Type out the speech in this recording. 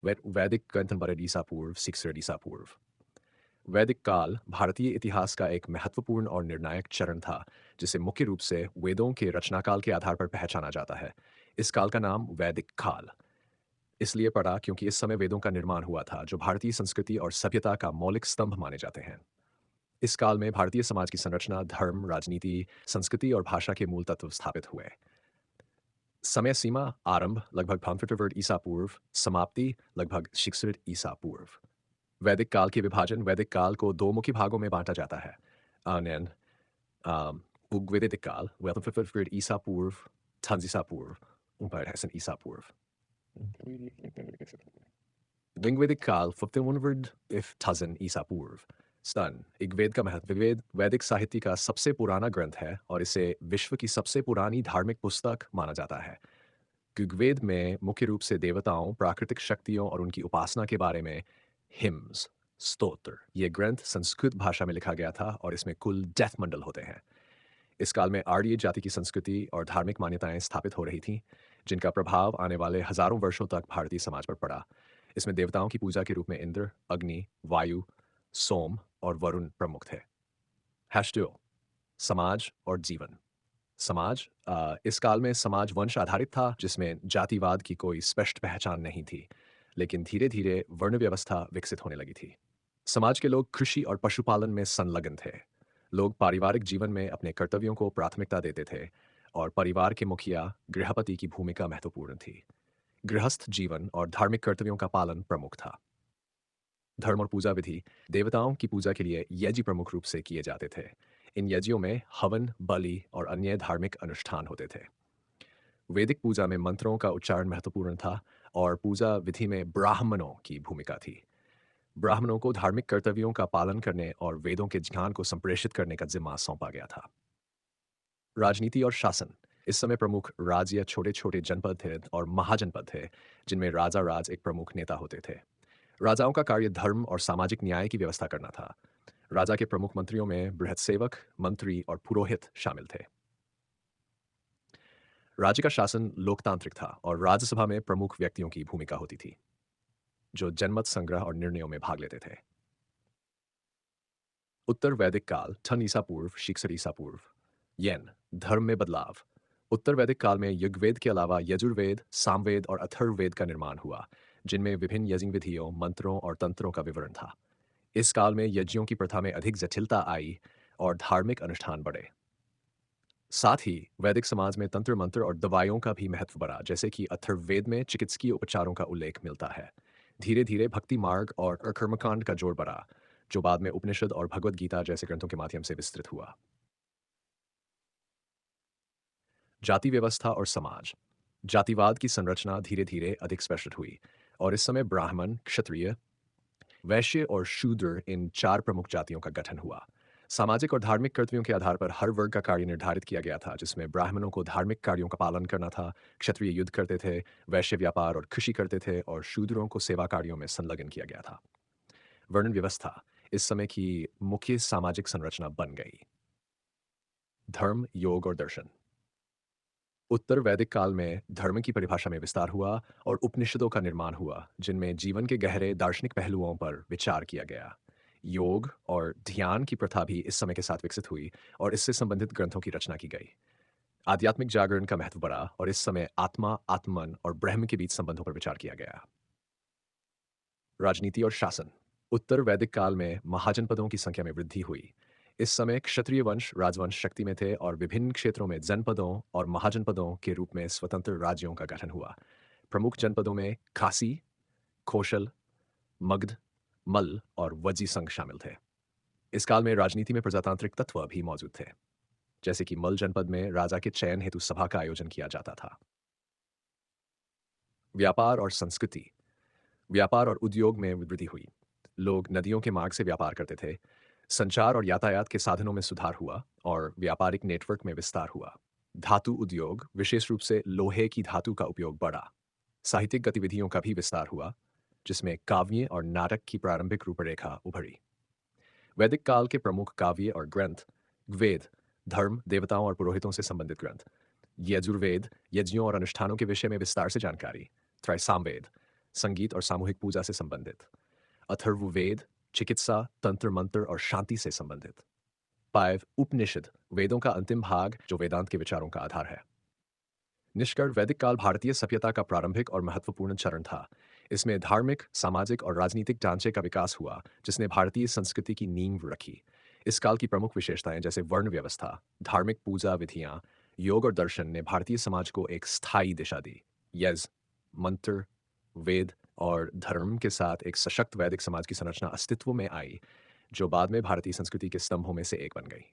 वैदिक ग्रंथ ईसा पूर्व 600 ईसा पूर्व। वैदिक काल भारतीय इतिहास का एक महत्वपूर्ण और निर्णायक चरण था, जिसे मुख्य रूप से वेदों के रचनाकाल के आधार पर पहचाना जाता है। इस काल का नाम वैदिक काल इसलिए पड़ा क्योंकि इस समय वेदों का निर्माण हुआ था, जो भारतीय संस्कृति और सभ्यता का मौलिक स्तंभ माने जाते हैं। इस काल में भारतीय समाज की संरचना, धर्म, राजनीति, संस्कृति और भाषा के मूल तत्व स्थापित हुए। समय सीमा: आरंभ लगभग 500 ईसा पूर्व, समाप्ति लगभग 600 ईसा पूर्व। वैदिक काल के विभाजन: वैदिक काल को दो मुख्य भागों में बांटा जाता है। Anen, Ugvedic काल, 1100 ईसा पूर्व, 1000 ईसा पूर्व, Umberhessen ईसा पूर्व। ऋग्वेदिक काल, 1500 if 1000 ईसा पूर्व। स्तन, ऋग्वेद का महत्व: ऋग्वेद वैदिक साहित्य का सबसे पुराना ग्रंथ है और इसे विश्व की सबसे पुरानी धार्मिक पुस्तक माना जाता है। ऋग्वेद में मुख्य रूप से देवताओं, प्राकृतिक शक्तियों और उनकी उपासना के बारे में हिम्स, स्तोत्र, ये ग्रंथ संस्कृत भाषा में लिखा गया था और इसमें कुल डेथ मंडल होते हैं। इस काल में आर्य जाति की संस्कृति और धार्मिक मान्यताएं स्थापित हो रही थीं, जिनका प्रभाव आने वाले हजारों वर्षों तक भारतीय समाज पर पड़ा। इसमें देवताओं की पूजा के रूप में इंद्र, अग्नि, वायु, सोम और वरुण प्रमुख थे। हैश टू समाज और जीवन। समाज इस काल में समाज वंश आधारित था, जिसमें जातिवाद की कोई स्पष्ट पहचान नहीं थी, लेकिन धीरे धीरे वर्ण व्यवस्था विकसित होने लगी थी। समाज के लोग कृषि और पशुपालन में संलग्न थे। लोग पारिवारिक जीवन में अपने कर्तव्यों को प्राथमिकता देते थे और परिवार के मुखिया, गृहपति की भूमिका महत्वपूर्ण थी। गृहस्थ जीवन और धार्मिक कर्तव्यों का पालन प्रमुख था। धर्म और पूजा विधि: देवताओं की पूजा के लिए यज्ञ प्रमुख रूप से किए जाते थे। इन यज्ञों में हवन, बलि और अन्य धार्मिक अनुष्ठान होते थे। वैदिक पूजा में मंत्रों का उच्चारण महत्वपूर्ण था और पूजा विधि में ब्राह्मणों की भूमिका थी। ब्राह्मणों को धार्मिक कर्तव्यों का पालन करने और वेदों के ज्ञान को संप्रेषित करने का जिम्मा सौंपा गया था। राजनीति और शासन: इस समय प्रमुख राज्य या छोटे छोटे जनपद थे और महाजनपद थे, जिनमें राजा राज एक प्रमुख नेता होते थे। राजाओं का कार्य धर्म और सामाजिक न्याय की व्यवस्था करना था। राजा के प्रमुख मंत्रियों में बृहत्सेवक, मंत्री और पुरोहित शामिल थे। राज्य का शासन लोकतांत्रिक था और राज्यसभा में प्रमुख व्यक्तियों की भूमिका होती थी, जो जनमत संग्रह और निर्णयों में भाग लेते थे। उत्तर वैदिक काल, 1000 ईसा पूर्व, 600 ईसा पूर्व। यैन, धर्म में बदलाव: उत्तर वैदिक काल में ऋग्वेद के अलावा यजुर्वेद, सामवेद और अथर्ववेद का निर्माण हुआ, जिनमें विभिन्न यज्ञ विधियों, मंत्रों और तंत्रों का विवरण था। इस काल में यज्ञों की प्रथा में अधिक जटिलता आई और धार्मिक अनुष्ठान बढ़े। साथ ही वैदिक समाज में तंत्र मंत्र और दवाइयों का भी महत्व बढ़ा, जैसे कि अथर्ववेद में चिकित्सकीय उपचारों का उल्लेख मिलता है। धीरे धीरे भक्ति मार्ग और कर्मकांड का जोड़ बढ़ा, जो बाद में उपनिषद और भगवद गीता जैसे ग्रंथों के माध्यम से विस्तृत हुआ। जाति व्यवस्था और समाज: जातिवाद की संरचना धीरे धीरे अधिक स्पष्ट हुई और इस समय ब्राह्मण, क्षत्रिय, वैश्य और शूद्र, इन चार प्रमुख जातियों का गठन हुआ। सामाजिक और धार्मिक कर्तव्यों के आधार पर हर वर्ग का कार्य निर्धारित किया गया था, जिसमें ब्राह्मणों को धार्मिक कार्यों का पालन करना था, क्षत्रिय युद्ध करते थे, वैश्य व्यापार और कृषि करते थे और शूद्रों को सेवा कार्यों में संलग्न किया गया था। वर्ण व्यवस्था इस समय की मुख्य सामाजिक संरचना बन गई। धर्म, योग और दर्शन: उत्तर वैदिक काल में धर्म की परिभाषा में विस्तार हुआ और उपनिषदों का निर्माण हुआ, जिनमें जीवन के गहरे दार्शनिक पहलुओं पर विचार किया गया। योग और ध्यान की प्रथा भी इस समय के साथ विकसित हुई और इससे संबंधित ग्रंथों की रचना की गई। आध्यात्मिक जागरण का महत्व बढ़ा और इस समय आत्मा, आत्मन और ब्रह्म के बीच संबंधों पर विचार किया गया। राजनीति और शासन: उत्तर वैदिक काल में महाजनपदों की संख्या में वृद्धि हुई। इस समय क्षत्रिय वंश राजवंश शक्ति में थे और विभिन्न क्षेत्रों में जनपदों और महाजनपदों के रूप में स्वतंत्र राज्यों का गठन हुआ। प्रमुख जनपदों में काशी, कौशल, मगध, मल्ल और वज्जी संघ शामिल थे। इस काल में राजनीति में प्रजातांत्रिक तत्व भी मौजूद थे, जैसे कि मल्ल जनपद में राजा के चयन हेतु सभा का आयोजन किया जाता था। व्यापार और संस्कृति: व्यापार और उद्योग में वृद्धि हुई। लोग नदियों के मार्ग से व्यापार करते थे। संचार और यातायात के साधनों में सुधार हुआ और व्यापारिक नेटवर्क में विस्तार हुआ। धातु उद्योग, विशेष रूप से लोहे की धातु का उपयोग बढ़ा। साहित्यिक गतिविधियों का भी विस्तार हुआ, जिसमें काव्य और नाटक की प्रारंभिक रूपरेखा उभरी। वैदिक काल के प्रमुख काव्य और ग्रंथ: वेद, धर्म, देवताओं और पुरोहितों से संबंधित ग्रंथ। यजुर्वेद, यज्ञों और अनुष्ठानों के विषय में विस्तार से जानकारी। त्रैसामवेद, संगीत और सामूहिक पूजा से संबंधित। अथर्ववेद चिकित्सा, तंत्र मंत्र और शांति से संबंधित। 5 उपनिषद वेदों का अंतिम भाग जो वेदांत के विचारों का आधार है। निष्कर्ष वैदिक काल भारतीय सभ्यता का प्रारंभिक और महत्वपूर्ण चरण था। इसमें धार्मिक, सामाजिक और राजनीतिक ढांचे का विकास हुआ, जिसने भारतीय संस्कृति की नींव रखी। इस काल की प्रमुख विशेषताएं जैसे वर्ण व्यवस्था, धार्मिक पूजा विधियां, योग और दर्शन ने भारतीय समाज को एक स्थायी दिशा दी। यज्ञ, मंत्र, वेद और धर्म के साथ एक सशक्त वैदिक समाज की संरचना अस्तित्व में आई, जो बाद में भारतीय संस्कृति के स्तंभों में से एक बन गई।